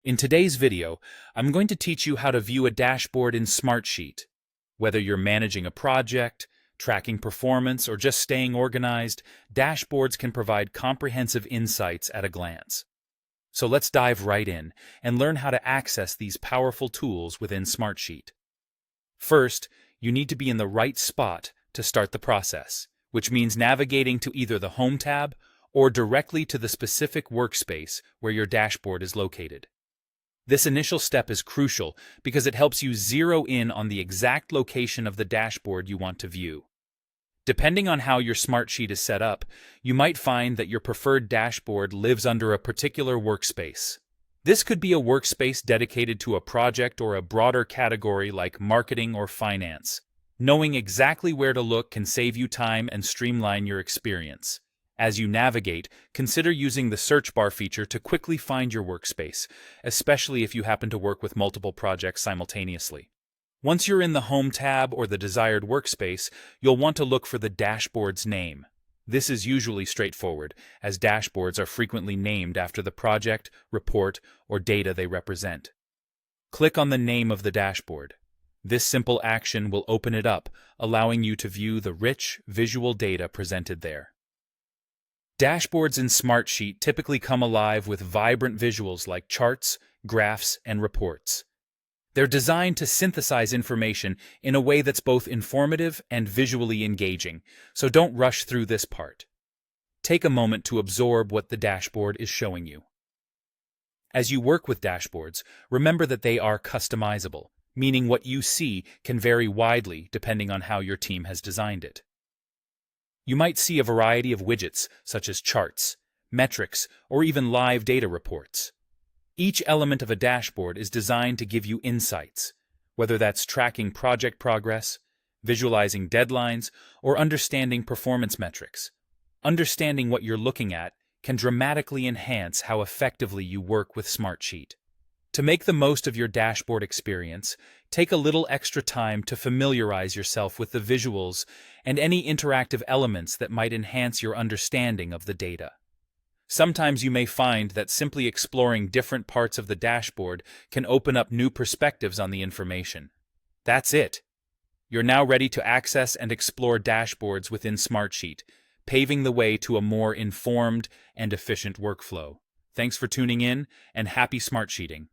In today's video, I'm going to teach you how to view a dashboard in Smartsheet. Whether you're managing a project, tracking performance, or just staying organized, dashboards can provide comprehensive insights at a glance. So let's dive right in and learn how to access these powerful tools within Smartsheet. First, you need to be in the right spot to start the process, which means navigating to either the Home tab or directly to the specific workspace where your dashboard is located. This initial step is crucial because it helps you zero in on the exact location of the dashboard you want to view. Depending on how your Smartsheet is set up, you might find that your preferred dashboard lives under a particular workspace. This could be a workspace dedicated to a project or a broader category like marketing or finance. Knowing exactly where to look can save you time and streamline your experience. As you navigate, consider using the search bar feature to quickly find your workspace, especially if you happen to work with multiple projects simultaneously. Once you're in the Home tab or the desired workspace, you'll want to look for the dashboard's name. This is usually straightforward, as dashboards are frequently named after the project, report, or data they represent. Click on the name of the dashboard. This simple action will open it up, allowing you to view the rich, visual data presented there. Dashboards in Smartsheet typically come alive with vibrant visuals like charts, graphs, and reports. They're designed to synthesize information in a way that's both informative and visually engaging, so don't rush through this part. Take a moment to absorb what the dashboard is showing you. As you work with dashboards, remember that they are customizable, meaning what you see can vary widely depending on how your team has designed it. You might see a variety of widgets, such as charts, metrics, or even live data reports. Each element of a dashboard is designed to give you insights, whether that's tracking project progress, visualizing deadlines, or understanding performance metrics. Understanding what you're looking at can dramatically enhance how effectively you work with Smartsheet. To make the most of your dashboard experience, take a little extra time to familiarize yourself with the visuals and any interactive elements that might enhance your understanding of the data. Sometimes you may find that simply exploring different parts of the dashboard can open up new perspectives on the information. That's it. You're now ready to access and explore dashboards within Smartsheet, paving the way to a more informed and efficient workflow. Thanks for tuning in, and happy Smartsheeting.